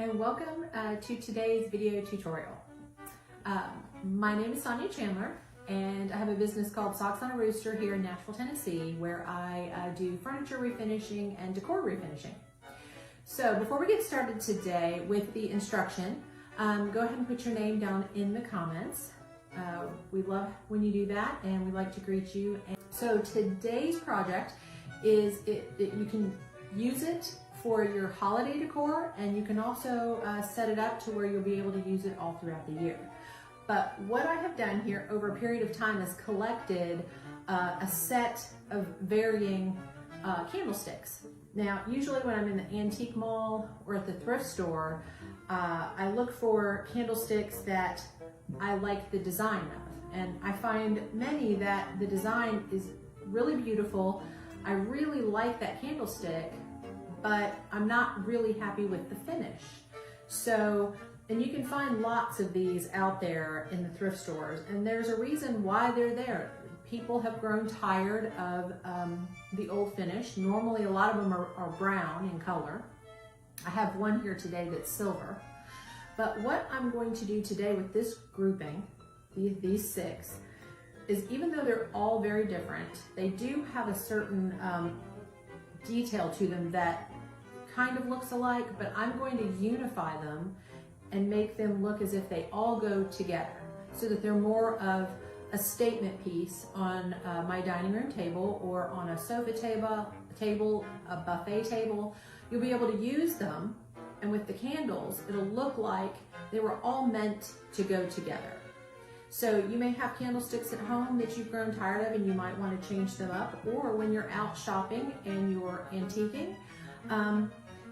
and welcome to today's video tutorial. My name is Sonja Chandler, and I have a business called Socks on a Rooster here in Nashville, Tennessee, where I do furniture refinishing and decor refinishing. So before we get started today with the instruction, go ahead and put your name down in the comments. We love when you do that, and we like to greet you. And so today's project is you can use it for your holiday decor, and you can also set it up to where you'll be able to use it all throughout the year. But what I have done here over a period of time is collected a set of varying candlesticks. Now, usually when I'm in the antique mall or at the thrift store, I look for candlesticks that I like the design of. And I find many that the design is really beautiful. I really like that candlestick, but I'm not really happy with the finish. So, and you can find lots of these out there in the thrift stores, and there's a reason why they're there. People have grown tired of the old finish. Normally a lot of them are brown in color. I have one here today that's silver. But what I'm going to do today with this grouping, these six, is even though they're all very different, they do have a certain detail to them that kind of looks alike, but I'm going to unify them and make them look as if they all go together, so that they're more of a statement piece on my dining room table, or on a sofa table, a buffet table. You'll be able to use them, and with the candles, it'll look like they were all meant to go together. So you may have candlesticks at home that you've grown tired of and you might want to change them up, or when you're out shopping and you're antiquing,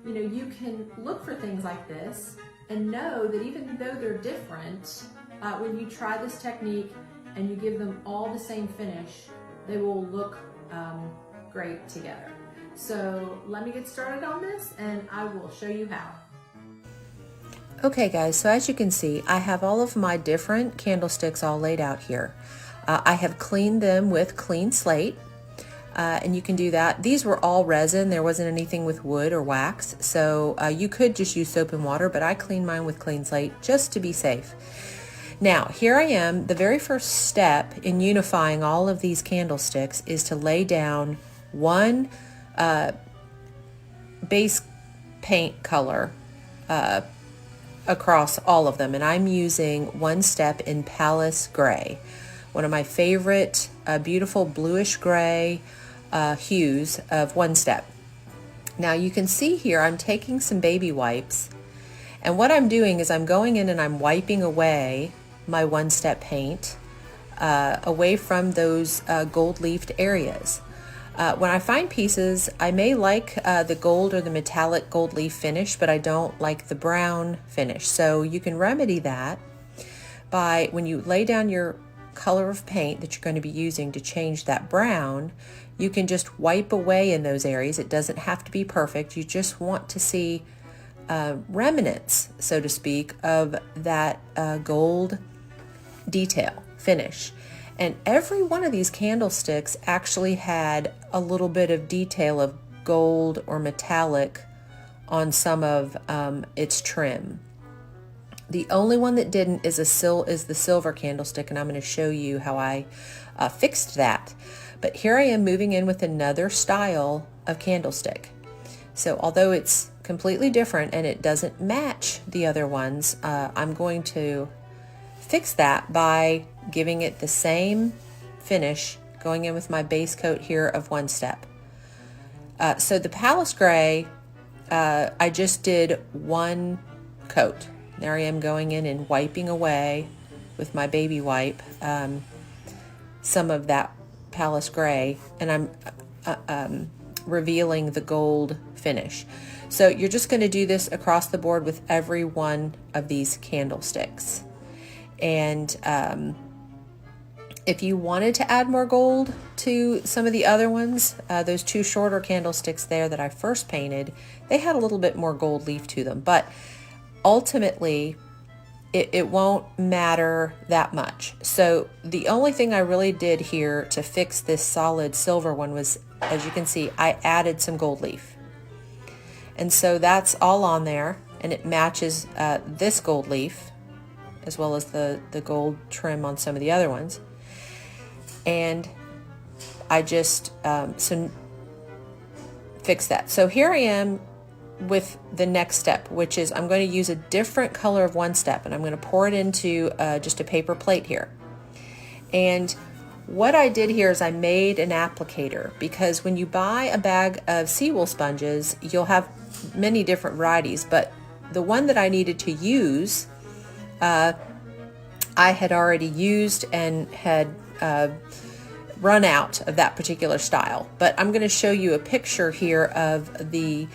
you can look for things like this and know that even though they're different, when you try this technique and you give them all the same finish, they will look great together. So let me get started on this and I will show you how. Okay guys, so as you can see, I have all of my different candlesticks all laid out here. I have cleaned them with clean slate, and you can do that. These were all resin. There wasn't anything with wood or wax, so you could just use soap and water, but I cleaned mine with clean slate just to be safe. Now, here I am. The very first step in unifying all of these candlesticks is to lay down one base paint color across all of them, and I'm using One Step in Palace Gray, one of my favorite beautiful bluish gray hues of One Step. Now you can see here I'm taking some baby wipes, and what I'm doing is I'm going in and I'm wiping away my One Step paint away from those gold leafed areas. When I find pieces, I may like the gold or the metallic gold leaf finish, but I don't like the brown finish. So you can remedy that by, when you lay down your color of paint that you're going to be using to change that brown, you can just wipe away in those areas. It doesn't have to be perfect. You just want to see remnants, so to speak, of that gold detail finish. And every one of these candlesticks actually had a little bit of detail of gold or metallic on some of its trim. The only one that didn't is the silver candlestick, and I'm going to show you how I fixed that. But here I am moving in with another style of candlestick. So although it's completely different and it doesn't match the other ones, I'm going to fix that by giving it the same finish, going in with my base coat here of One Step. So the Palace Gray, I just did one coat. There I am going in and wiping away with my baby wipe some of that Palace Gray, and I'm revealing the gold finish. So you're just going to do this across the board with every one of these candlesticks. And if you wanted to add more gold to some of the other ones, those two shorter candlesticks there that I first painted, they had a little bit more gold leaf to them, but ultimately it won't matter that much. So the only thing I really did here to fix this solid silver one was, as you can see, I added some gold leaf. And so that's all on there. and it matches this gold leaf as well as the gold trim on some of the other ones. And I just fix that. So here I am with the next step, which is I'm going to use a different color of One Step, and I'm going to pour it into just a paper plate here. And what I did here is I made an applicator, because when you buy a bag of seawool sponges, you'll have many different varieties, but the one that I needed to use, I had already used and had run out of that particular style. But I'm going to show you a picture here of the,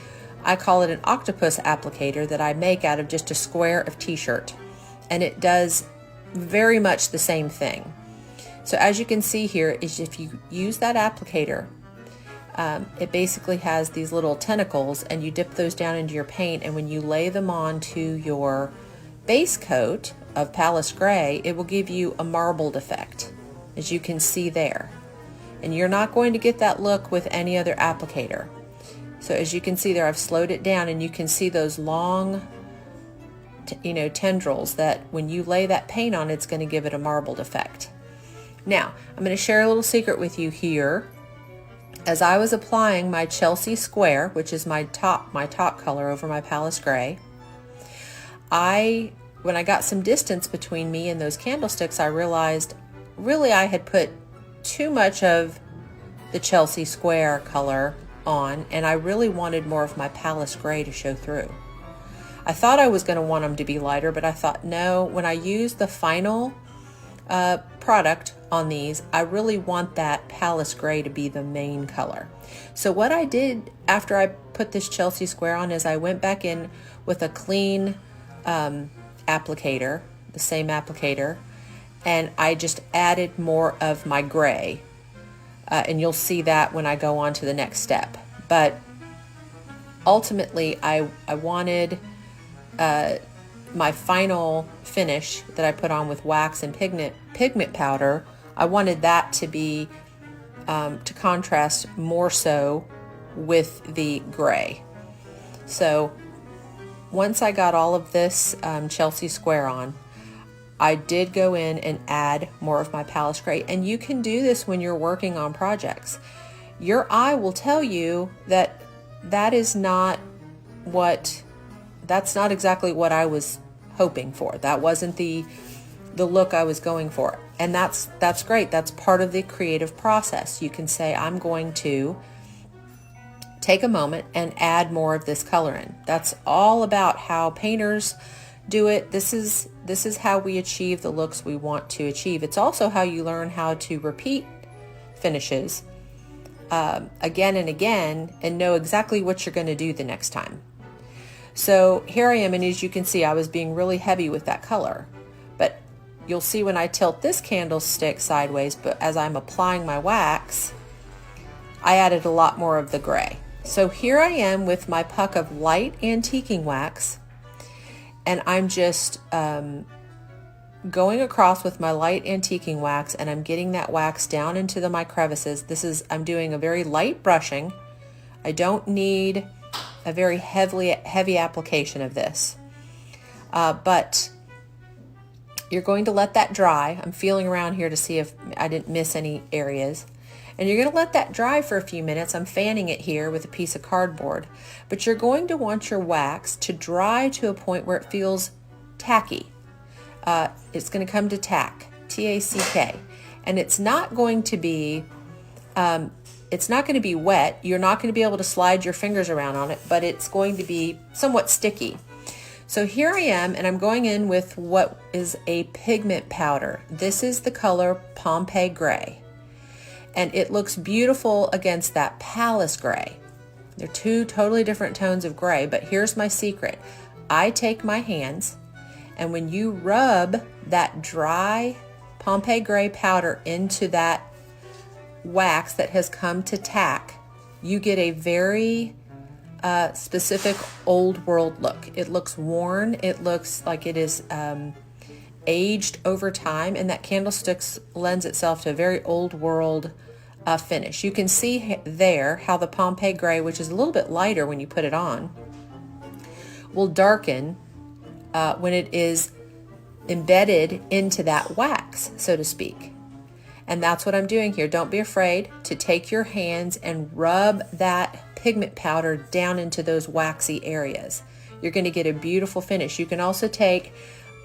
I call it an octopus applicator, that I make out of just a square of t-shirt, and it does very much the same thing. So as you can see here, is if you use that applicator, it basically has these little tentacles, and you dip those down into your paint, and when you lay them onto your base coat of Palace Gray, it will give you a marbled effect, as you can see there. And you're not going to get that look with any other applicator. So as you can see there, I've slowed it down, and you can see those long tendrils that when you lay that paint on, it's going to give it a marbled effect. Now, I'm going to share a little secret with you here. As I was applying my Chelsea Square, which is my top color over my Palace Gray, when I got some distance between me and those candlesticks, I realized really I had put too much of the Chelsea Square color on, and I really wanted more of my Palace Gray to show through. I thought I was going to want them to be lighter, but I thought, no, when I use the final product on these, I really want that Palace Gray to be the main color. So what I did after I put this Chelsea Square on is I went back in with a clean applicator, the same applicator, and I just added more of my gray. And you'll see that when I go on to the next step. But ultimately, I wanted my final finish that I put on with wax and pigment powder, I wanted that to be to contrast more so with the gray. So once I got all of this Chelsea Square on, I did go in and add more of my Palace Gray, and you can do this when you're working on projects. Your eye will tell you that that's not exactly what I was hoping for. That wasn't the look I was going for. And that's great. That's part of the creative process. You can say, I'm going to take a moment and add more of this color in. That's all about how painters do it. This is how we achieve the looks we want to achieve. It's also how you learn how to repeat finishes again and again and know exactly what you're going to do the next time. So here I am, and as you can see, I was being really heavy with that color. But you'll see when I tilt this candlestick sideways, but as I'm applying my wax, I added a lot more of the gray. So here I am with my puck of light antiquing wax, and I'm just going across with my light antiquing wax, and I'm getting that wax down into my crevices. I'm doing a very light brushing. I don't need a very heavy application of this. But you're going to let that dry. I'm feeling around here to see if I didn't miss any areas. And you're going to let that dry for a few minutes. I'm fanning it here with a piece of cardboard. But you're going to want your wax to dry to a point where it feels tacky. It's going to come to tack, T-A-C-K. And it's not going to be wet. You're not going to be able to slide your fingers around on it, but it's going to be somewhat sticky. So here I am, and I'm going in with what is a pigment powder. This is the color Pompeii Gray, and it looks beautiful against that Palace Gray. They're two totally different tones of gray, but here's my secret. I take my hands, and when you rub that dry Pompeii Gray powder into that wax that has come to tack, you get a very specific old world look. It looks worn. It looks like it is aged over time, and that candlestick lends itself to a very old world finish. You can see there how the Pompeii Gray, which is a little bit lighter when you put it on, will darken when it is embedded into that wax, so to speak. And that's what I'm doing here. Don't be afraid to take your hands and rub that pigment powder down into those waxy areas. You're going to get a beautiful finish. You can also take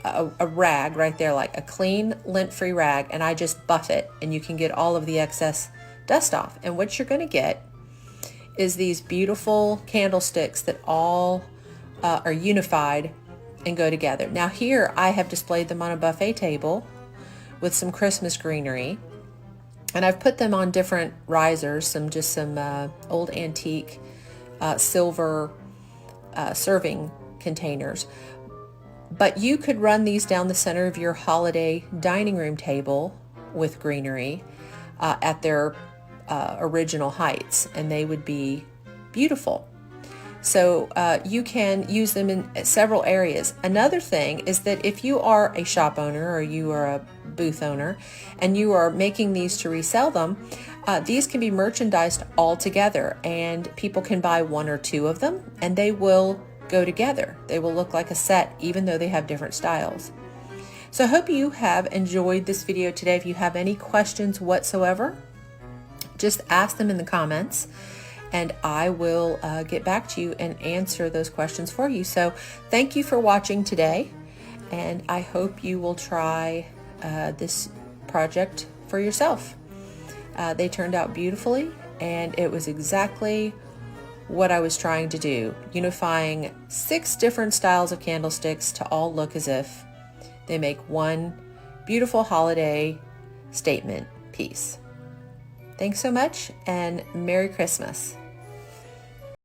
a rag right there, like a clean lint-free rag, and I just buff it, and you can get all of the excess dust off. And what you're going to get is these beautiful candlesticks that all are unified and go together. Now here I have displayed them on a buffet table with some Christmas greenery, and I've put them on different risers, some old antique silver serving containers. But you could run these down the center of your holiday dining room table with greenery at their original heights, and they would be beautiful. So you can use them in several areas. Another thing is that if you are a shop owner or you are a booth owner and you are making these to resell them, these can be merchandised all together, and people can buy one or two of them and they will go together. They will look like a set even though they have different styles. So I hope you have enjoyed this video today. If you have any questions whatsoever, just ask them in the comments, and I will get back to you and answer those questions for you. So thank you for watching today, and I hope you will try this project for yourself. They turned out beautifully, and it was exactly what I was trying to do, unifying 6 different styles of candlesticks to all look as if they make one beautiful holiday statement piece. Thanks so much, and Merry Christmas.